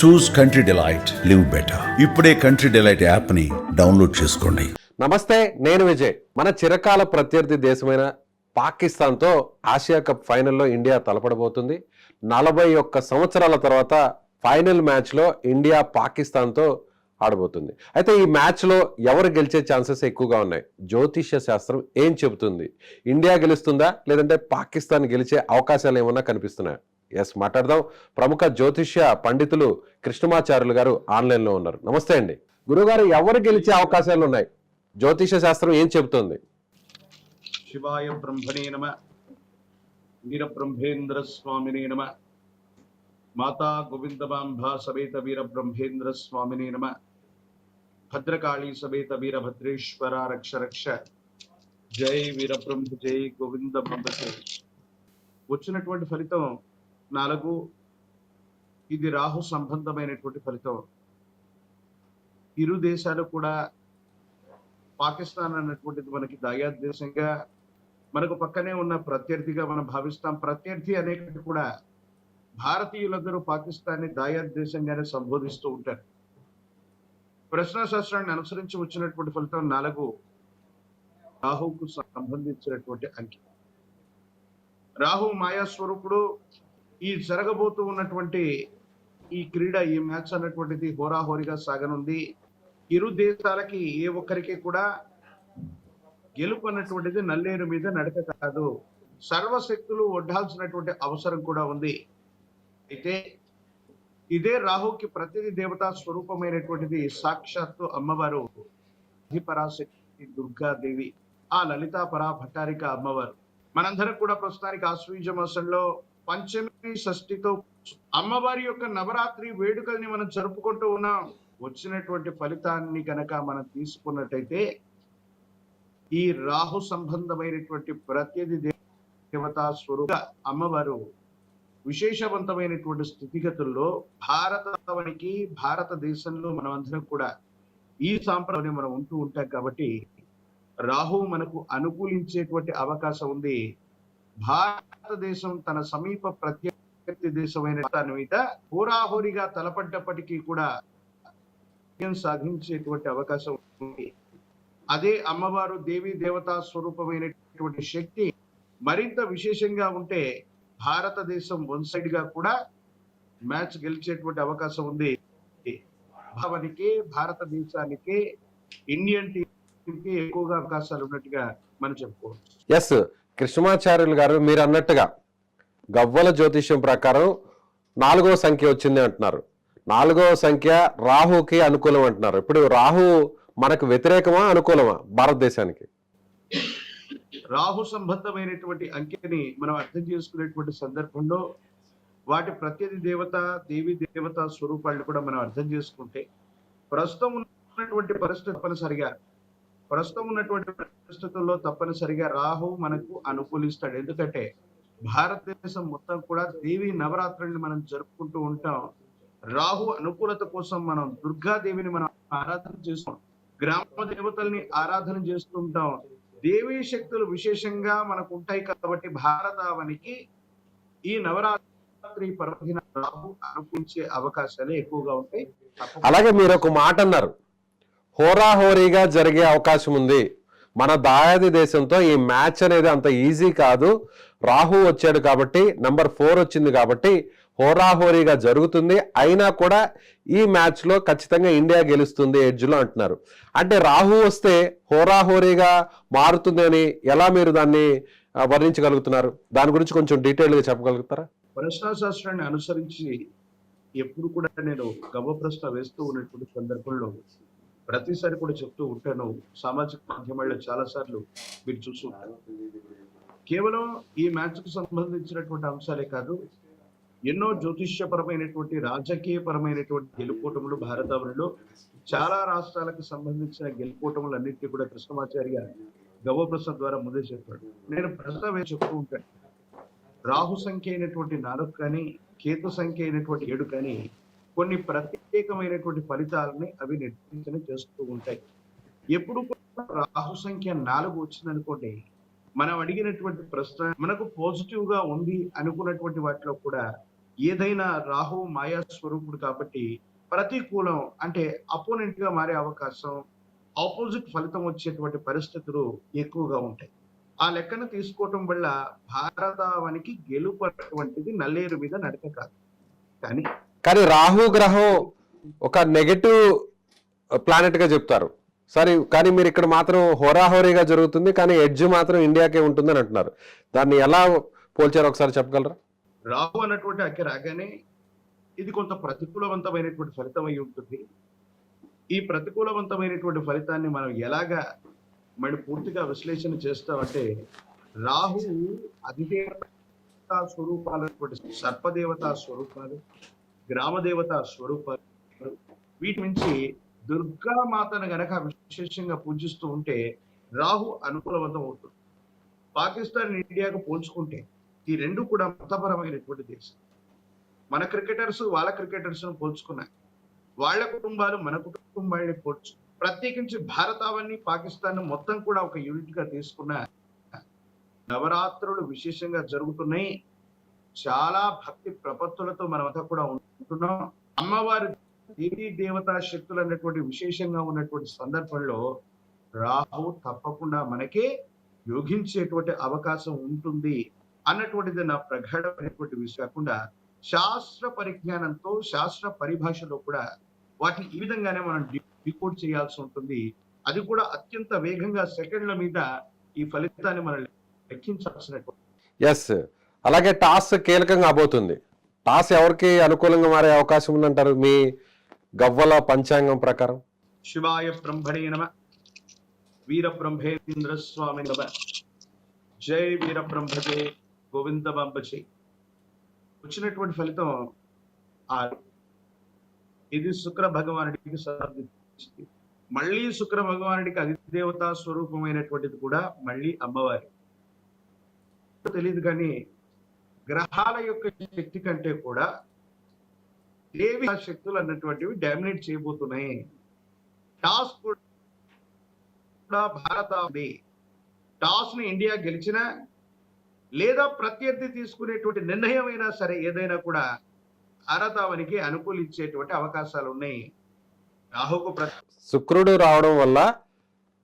చూస్ country delight, live better. ఇప్పుడే country delight app ని download చేసుకోండి. నమస్తే, నేను విజయ్. మన చిరకాల ప్రత్యర్థి దేశమైన పాకిస్తాన్తో ఆసియా కప్ ఫైనల్లో ఇండియా తలపడబోతుంది. 41 సంవత్సరాల తర్వాత ఫైనల్ మ్యాచ్లో ఇండియా పాకిస్తాన్తో ఆడబోతుంది. అయితే ఈ మ్యాచ్లో ఎవరు గెలిచే ఛాన్సెస్ ఎక్కువగా ఉన్నాయి? జ్యోతిష్య శాస్త్రం ఏం చెబుతుంది? ఇండియా గెలుస్తుందా లేదంటే పాకిస్తాన్ గెలిచే అవకాశాలు ఏమన్నా కనిపిస్తున్నాయా? ఎస్, మాట్లాడదాం. ప్రముఖ జ్యోతిష్య పండితులు కృష్ణమాచార్యులు గారు ఆన్లైన్లో ఉన్నారు. నమస్తే అండి. గురుగారు, ఎవరు గెలిచే అవకాశాలు ఉన్నాయి? జ్యోతిష శాస్త్రం ఏం చెబుతుంది? శివాయ బ్రహ్మణే నమ, వీరబ్రహ్మేంద్ర స్వామినే నమ, మాతా గోవిందమాంబా సమేత వీరబ్రహ్మేంద్ర స్వామినే నమ, భద్రకాళీ సమేత వీరభద్రేశ్వర రక్ష రక్ష, జై వీరబ్రహ్మ జై గోవింద బ్రహ్మ. వచ్చినటువంటి ఫలితం 4. ఇది రాహు సంబంధమైనటువంటి ఫలితం. ఇరు దేశాలు కూడా పాకిస్తాన్ అన్నటువంటిది మనకి దాయాద్ దేశంగా, మనకు పక్కనే ఉన్న ప్రత్యర్థిగా మనం భావిస్తాం. ప్రత్యర్థి అనేటువంటి కూడా భారతీయులందరూ పాకిస్తాన్ని దాయాద్ దేశంగానే సంబోధిస్తూ ఉంటారు. ప్రశ్నాశాస్త్రాన్ని అనుసరించి వచ్చినటువంటి ఫలితం 4 రాహుకు సంబంధించినటువంటి అంకె. రాహు మాయాస్వరూపుడు. ఈ జరగబోతూ ఉన్నటువంటి ఈ క్రీడ, ఈ మ్యాచ్ అన్నటువంటిది హోరాహోరీగా సాగనుంది. ఇరు దేశాలకి ఏ ఒక్కరికి కూడా గెలుపు అన్నటువంటిది నల్లేరు మీద నడక కాదు. సర్వశక్తులు ఒడ్డాల్సినటువంటి అవసరం కూడా ఉంది. అయితే ఇదే రాహుకి ప్రతినిధి దేవతా స్వరూపమైనటువంటిది సాక్షాత్తు అమ్మవారు పరాశక్తి దుర్గాదేవి, ఆ లలితాపరా భట్టారిక అమ్మవారు. మనందరం కూడా ప్రస్తుతానికి ఆశ్వీజ మాసంలో పంచమి షష్ఠితో అమ్మవారి యొక్క నవరాత్రి వేడుకల్ని మనం జరుపుకుంటూ ఉన్నాం. వచ్చినటువంటి ఫలితాన్ని కనుక మనం తీసుకున్నట్టయితే ఈ రాహు సంబంధమైనటువంటి ప్రత్యధి దేవతా స్వరూప అమ్మవారు విశేషవంతమైనటువంటి స్థితిగతుల్లో భారతావనికి, భారతదేశంలో మనం అందరం కూడా ఈ సాంప్రదాయం మనం ఉంటూ ఉంటాం. కాబట్టి రాహు మనకు అనుకూలించేటువంటి అవకాశం ఉంది. భారతదేశం తన సమీప ప్రత్యర్థి దేశమైన దాని మీద హోరాహోరీగా తలపడ్డప్పటికీ కూడా సాధించేటువంటి అవకాశం ఉంది. అదే అమ్మవారు దేవీ దేవతా స్వరూపమైనటువంటి శక్తి మరింత విశేషంగా ఉంటే భారతదేశం వన్ సైడ్ గా కూడా మ్యాచ్ గెలిచేటువంటి అవకాశం ఉంది. భావనికి, భారతదేశానికి, ఇండియన్ టీంకి ఎక్కువగా అవకాశాలు ఉన్నట్టుగా మనం చెప్పుకోవచ్చు. ఎస్, కృష్ణమాచార్యులు గారు, మీరు అన్నట్టుగా గవ్వల జ్యోతిష్యం ప్రకారం 4వ సంఖ్య వచ్చింది అంటున్నారు. 4వ సంఖ్య రాహుకి అనుకూలం అంటున్నారు. ఇప్పుడు రాహు మనకు వ్యతిరేకమా, అనుకూలమా భారతదేశానికి? రాహు సంబంధమైనటువంటి అంకెని మనం అర్థం చేసుకునేటువంటి సందర్భంలో వాటి ప్రత్యధి దేవత, దేవి దేవత స్వరూపాలను కూడా మనం అర్థం చేసుకుంటే ప్రస్తుతం ఉన్నటువంటి పరిస్థితుల్లో తప్పనిసరిగా రాహు మనకు అనుకూలిస్తాడు. ఎందుకంటే భారతదేశం మొత్తం కూడా దేవి నవరాత్రుల్ని మనం జరుపుకుంటూ ఉంటాం. రాహు అనుకూలత కోసం మనం దుర్గాదేవిని మనం ఆరాధన చేస్తాం, గ్రామ దేవతల్ని ఆరాధన చేస్తుంటాం. దేవీ శక్తులు విశేషంగా మనకు ఉంటాయి. కాబట్టి భారతావనికి ఈ నవరాత్రి పర్వదిన రాహు అనుకూలించే అవకాశాలే ఎక్కువగా ఉంటాయి. అలాగే మీరు ఒక మాట అన్నారు, హోరాహోరీగా జరిగే అవకాశం ఉంది. మన దాయాది దేశంతో ఈ మ్యాచ్ అనేది అంత ఈజీ కాదు. రాహు వచ్చాడు కాబట్టి, నంబర్ 4 వచ్చింది కాబట్టి హోరాహోరీగా జరుగుతుంది. అయినా కూడా ఈ మ్యాచ్ లో ఖచ్చితంగా ఇండియా గెలుస్తుంది ఎడ్జ్లో అంటున్నారు. అంటే రాహు వస్తే హోరాహోరీగా మారుతుంది అని ఎలా మీరు దాన్ని వర్ణించగలుగుతున్నారు? దాని గురించి కొంచెం డీటెయిల్ గా చెప్పగలుగుతారా? ప్రశ్నాశాస్త్రాన్ని అనుసరించి ఎప్పుడు కూడా నేను గవ్వ ప్రశ్న వేస్తూ ఉన్నటువంటి సందర్భంలో ప్రతిసారి కూడా చెప్తూ ఉంటాను. సామాజిక మాధ్యమాల్లో చాలా సార్లు మీరు చూస్తుంటారు. కేవలం ఈ మ్యాచ్ కు సంబంధించినటువంటి అంశాలే కాదు, ఎన్నో జ్యోతిష్యపరమైనటువంటి, రాజకీయపరమైనటువంటి గెలుపోటములు భారతావనిలో చాలా రాష్ట్రాలకు సంబంధించిన గెలుపోటములన్నింటినీ కూడా కృష్ణమాచార్య గవ్వ ప్రశ్న ద్వారా ముందే చెప్పాడు. నేను ప్రశ్న చెప్తూ ఉంటాను. రాహు సంఖ్య అయినటువంటి 4 కానీ, కేతు సంఖ్య అయినటువంటి 7 కానీ కొన్ని ప్రత్యేకమైనటువంటి ఫలితాలని అవి నిర్దేశన చేస్తూ ఉంటాయి. ఎప్పుడు రాహు సంఖ్య 4 వచ్చిందనుకోండి, మనం అడిగినటువంటి ప్రశ్న మనకు పాజిటివ్ గా ఉంది అనుకున్నటువంటి వాటిలో కూడా ఏదైనా రాహు మాయా స్వరూపుడు కాబట్టి ప్రతికూలం అంటే అపోనెంట్ గా మారే అవకాశం, ఆపోజిట్ ఫలితం వచ్చేటువంటి పరిస్థితులు ఎక్కువగా ఉంటాయి. ఆ లెక్కన తీసుకోవటం వల్ల భారతావనికి గెలుపు అటువంటిది నల్లేరు మీద నడక కాదు. కానీ కానీ రాహు గ్రహం ఒక నెగటివ్ ప్లానెట్ గా చెప్తారు సరే, కానీ మీరు ఇక్కడ మాత్రం హోరాహోరీగా జరుగుతుంది, కానీ ఎడ్జ్ మాత్రం ఇండియాకే ఉంటుందని అంటున్నారు. దాన్ని ఎలా పోల్చారో ఒకసారి చెప్పగలరా? రాహు అన్నటువంటి అక్కడ రాగానే ఇది కొంత ప్రతికూలవంతమైనటువంటి ఫలితం అయి ఉంటుంది. ఈ ప్రతికూలవంతమైనటువంటి ఫలితాన్ని మనం ఎలాగా మరి పూర్తిగా విశ్లేషణ చేస్తామంటే, రాహు అధిదేవతా స్వరూపాలైనటువంటి సర్పదేవతా స్వరూపాలు, గ్రామదేవతా స్వరూపాలు, వీటి నుంచి దుర్గామాతను గనక విశేషంగా పూజిస్తూ ఉంటే రాహు అనుకూలవంతం అవుతుంది. పాకిస్తాన్ ఇండియాకు పోల్చుకుంటే ఈ రెండు కూడా మతపరమైనటువంటి దేశం. మన క్రికెటర్స్ వాళ్ళ క్రికెటర్స్ పోల్చుకున్నాయి, వాళ్ళ కుటుంబాలు మన కుటుంబాన్ని పోల్చు, ప్రత్యేకించి భారతావని పాకిస్తాన్ మొత్తం కూడా ఒక యూనిట్ గా తీసుకున్న నవరాత్రులు విశేషంగా జరుగుతున్నాయి. చాలా భక్తి ప్రపత్తులతో మనమంతా కూడా ఉంటున్నాం. అమ్మవారి దేవీ దేవతా శక్తులు అన్నటువంటి విశేషంగా ఉన్నటువంటి సందర్భంలో రాహు తప్పకుండా మనకే యోగించేటువంటి అవకాశం ఉంటుంది అన్నటువంటిది నా ప్రగాఢమైనటువంటి విషయం. కాకుండా శాస్త్ర పరిజ్ఞానంతో శాస్త్ర పరిభాషలో కూడా వాటిని ఈ విధంగానే మనం డికోడ్ చేయాల్సి ఉంటుంది. అది కూడా అత్యంత వేగంగా సెకండ్ల మీద ఈ ఫలితాన్ని మనం లెక్కించాల్సినటువంటి. ఎస్, అలాగే టాస్ కీలకంగా కాబోతుంది. టాస్ ఎవరికి అనుకూలంగా మారే అవకాశం ఉందంటారు మీ గవ్వల పంచాంగం ప్రకారం? శివాయ బ్రహ్మణే నమ, వీర బ్రహ్మేంద్ర స్వామి నమ, జై వీర బ్రహ్మజే గోవింద బాంబజే. వచ్చినటువంటి ఫలితం 6. ఇది శుక్ర భగవానుడికి సంబంధించింది. మళ్ళీ శుక్ర భగవానుడికి అధిదేవతా స్వరూపమైనటువంటిది కూడా మళ్ళీ అమ్మవారి. తెలియదు కానీ గ్రహాల యొక్క శక్తి కంటే కూడా దేవి శక్తులు అన్నటువంటివి డామినేట్ చేయబోతున్నాయి. టాస్ కూడా భారత టాస్ ని ఇండియా గెలిచినా లేదా ప్రత్యర్థి తీసుకునేటువంటి నిర్ణయం అయినా సరే ఏదైనా కూడా భారతావనికి అనుకూలించేటువంటి అవకాశాలు ఉన్నాయి. రాహుకు శుక్రుడు రావడం వల్ల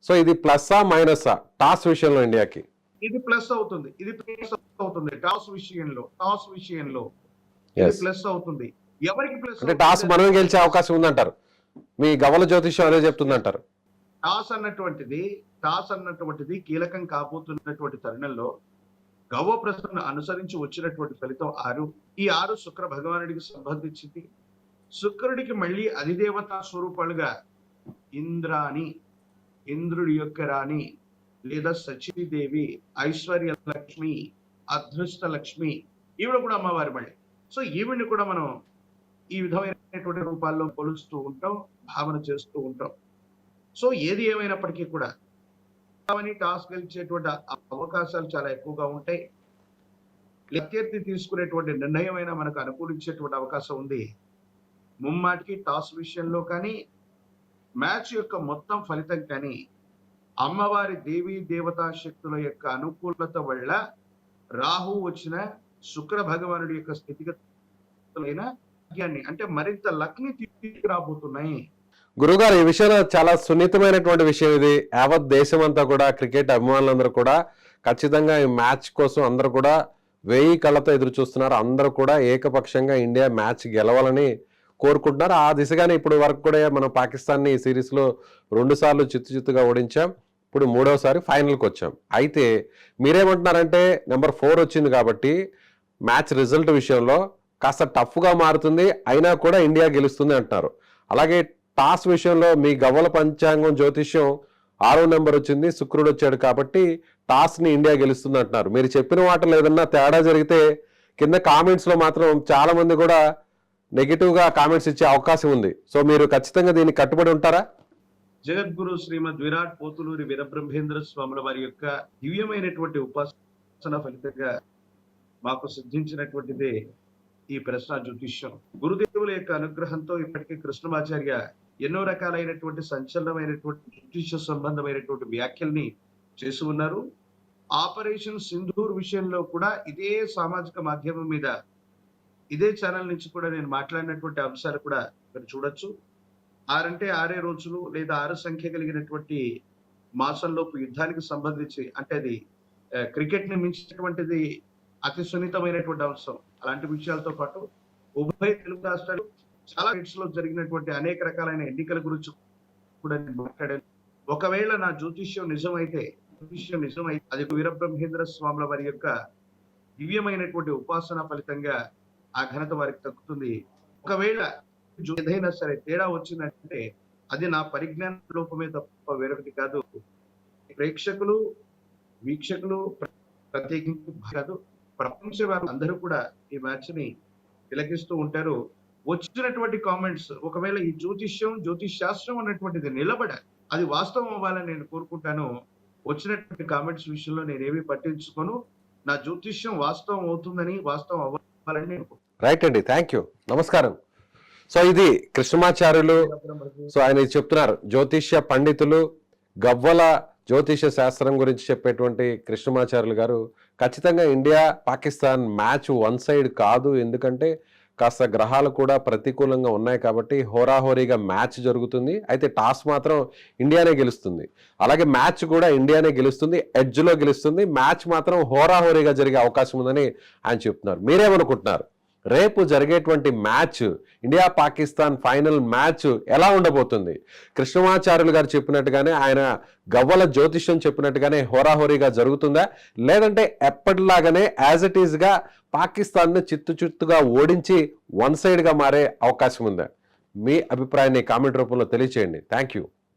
సో ఇది ప్లస్సా మైనస్సా టాస్ విషయంలో ఇండియాకి? ఇది ప్లస్ అవుతుంది, ఇది ప్లస్ అవుతుంది. టాస్ విషయంలో ఇది ప్లస్ అవుతుంది. ఎవరికి ప్లస్ అంటే టాస్ మనం గెలిచే అవకాశం ఉందంటారు, మీ గవ్వల జ్యోతిష్యం అదే చెప్తుందంటారు. టాస్ అన్నటువంటిది కీలకం కాబోతున్నటువంటి తరుణంలో గవ్వ ప్రశ్నను అనుసరించి వచ్చినటువంటి ఫలితం 6. ఈ 6 శుక్ర భగవానుడికి సంబంధించింది. శుక్రుడికి మళ్ళీ అధిదేవతా స్వరూపాలుగా ఇంద్రాణి, ఇంద్రుడి యొక్క రాణి లేదా సచీదేవి, ఐశ్వర్య లక్ష్మి, అదృష్ట లక్ష్మి, ఈవిడ కూడా అమ్మవారి మళ్ళీ. సో ఈవిడ్ని కూడా మనం ఈ విధమైనటువంటి రూపాల్లో కొలుస్తూ ఉంటాం, భావన చేస్తూ ఉంటాం. సో ఏది ఏమైనప్పటికీ కూడా టాస్ గెలిచేటువంటి అవకాశాలు చాలా ఎక్కువగా ఉంటాయి. ప్రత్యర్థి తీసుకునేటువంటి నిర్ణయం అయినా మనకు అనుకూలించేటువంటి అవకాశం ఉంది. ముమ్మాటికి టాస్ విషయంలో కానీ మ్యాచ్ యొక్క మొత్తం ఫలితం కానీ అమ్మవారి దేవీ దేవతా శక్తుల యొక్క అనుకూలత వల్ల రాహు వచ్చిన శుక్ర భగవానుడి యొక్క స్థితిగతులైన అంటే మరింత లక్ని తీసుకురాబోతున్నాయి. గురుగారు, ఈ విషయంలో చాలా సున్నితమైనటువంటి విషయం ఇది. యావత్ దేశం అంతా కూడా క్రికెట్ అభిమానులందరూ కూడా ఖచ్చితంగా ఈ మ్యాచ్ కోసం అందరూ కూడా 1000 కళ్ళతో ఎదురు చూస్తున్నారు. అందరూ కూడా ఏకపక్షంగా ఇండియా మ్యాచ్ గెలవాలని కోరుకుంటున్నారు. ఆ దిశగానే ఇప్పుడు వరకు కూడా మనం పాకిస్తాన్ని ఈ సిరీస్లో 2 సార్లు చిత్తుగా ఓడించాం. ఇప్పుడు 3వసారి ఫైనల్కి వచ్చాం. అయితే మీరేమంటున్నారంటే నెంబర్ 4 వచ్చింది కాబట్టి మ్యాచ్ రిజల్ట్ విషయంలో కాస్త టఫ్గా మారుతుంది, అయినా కూడా ఇండియా గెలుస్తుంది అంటున్నారు. అలాగే టాస్ విషయంలో మీ గవ్వల పంచాంగం జ్యోతిష్యం 6వ నెంబర్ వచ్చింది, శుక్రుడు వచ్చాడు కాబట్టి టాస్ని ఇండియా గెలుస్తుంది అంటున్నారు. మీరు చెప్పిన వాటిలో ఏదన్నా తేడా జరిగితే కింద కామెంట్స్లో మాత్రం చాలా మంది కూడా నెగిటివ్గా కామెంట్స్ ఇచ్చే అవకాశం ఉంది. సో మీరు ఖచ్చితంగా దీనికి కట్టుబడి ఉంటారా? జగద్గురు శ్రీమద్ విరాట్ పోతులూరి వీరబ్రహ్మేంద్ర స్వాముల వారి యొక్క దివ్యమైనటువంటి ఉపాసన ఫలితంగా మాకు సిద్ధించినటువంటిదే ఈ ప్రశ్న జ్యోతిష్యం. గురుదేవుల యొక్క అనుగ్రహంతో ఇప్పటికీ కృష్ణమాచార్య ఎన్నో రకాలైనటువంటి సంచలనమైనటువంటి జ్యోతిష సంబంధమైనటువంటి వ్యాఖ్యల్ని చేసి ఉన్నారు. ఆపరేషన్ సింధూర్ విషయంలో కూడా ఇదే సామాజిక మాధ్యమం మీద ఇదే ఛానల్ నుంచి కూడా నేను మాట్లాడినటువంటి అంశాలు కూడా మీరు చూడొచ్చు. 6 అంటే 6 రోజులు లేదా 6 సంఖ్య కలిగినటువంటి మాసంలోపు యుద్ధానికి సంబంధించి అంటే అది క్రికెట్‌ని మించినటువంటిది అతి సున్నితమైనటువంటి అంశం. అలాంటి విషయాలతో పాటు ఉభయ తెలుగు రాష్ట్రాలు చాలా స్టేట్స్‌లో జరిగినటువంటి అనేక రకాలైన ఎన్నికల గురించి కూడా నేను మాట్లాడాను. ఒకవేళ నా జ్యోతిష్యం నిజమైతే అది వీరబ్రహ్మేంద్ర స్వాముల వారి యొక్క దివ్యమైనటువంటి ఉపాసన ఫలితంగా ఆ ఘనత వారికి దక్కుతుంది. ఒకవేళ ఏదైనా సరే తేడా వచ్చిందంటే అది నా పరిజ్ఞాన లోపమే తప్ప వేరొకటి కాదు. ప్రేక్షకులు, వీక్షకులు ప్రత్యేకించి కాదు, ప్రపంచవ్యాప్తంగా అందరూ కూడా ఈ మ్యాచ్ ని తిలకిస్తూ ఉంటారు. వచ్చినటువంటి కామెంట్స్ ఒకవేళ ఈ జ్యోతిష్ శాస్త్రం అన్నటువంటిది నిలబడాలి, అది వాస్తవం అవ్వాలని నేను కోరుకుంటాను. వచ్చినటువంటి కామెంట్స్ విషయంలో నేనేమి పట్టించుకోను. నా జ్యోతిష్యం వాస్తవం అవుతుందని, వాస్తవం అవ్వాలని నేను రైట్ అండి, థ్యాంక్ యూ, నమస్కారం. సో ఇది కృష్ణమాచార్యులు. సో ఆయన ఇది చెప్తున్నారు, జ్యోతిష్య పండితులు, గవ్వల జ్యోతిష శాస్త్రం గురించి చెప్పేటువంటి కృష్ణమాచార్యులు గారు ఖచ్చితంగా India Pakistan match one side కాదు, ఎందుకంటే కాస్త గ్రహాలు కూడా ప్రతికూలంగా ఉన్నాయి కాబట్టి హోరాహోరీగా మ్యాచ్ జరుగుతుంది. అయితే టాస్ మాత్రం ఇండియానే గెలుస్తుంది, అలాగే మ్యాచ్ కూడా ఇండియానే గెలుస్తుంది, ఎడ్జ్లో గెలుస్తుంది. మ్యాచ్ మాత్రం హోరాహోరీగా జరిగే అవకాశం ఉందని ఆయన చెప్తున్నారు. మీరేమనుకుంటున్నారు? రేపు జరిగేటువంటి match, India Pakistan final match ఎలా ఉండబోతుంది? కృష్ణమాచార్యులు గారు చెప్పినట్టుగానే, ఆయన గవ్వల జ్యోతిష్యం చెప్పినట్టుగానే హోరాహోరీగా జరుగుతుందా, లేదంటే ఎప్పటిలాగానే యాజ్ ఇట్ ఈస్గా పాకిస్తాన్ను చిత్తుగా ఓడించి వన్ సైడ్గా మారే అవకాశం ఉందా? మీ అభిప్రాయాన్ని కామెంట్ రూపంలో తెలియచేయండి. Thank you.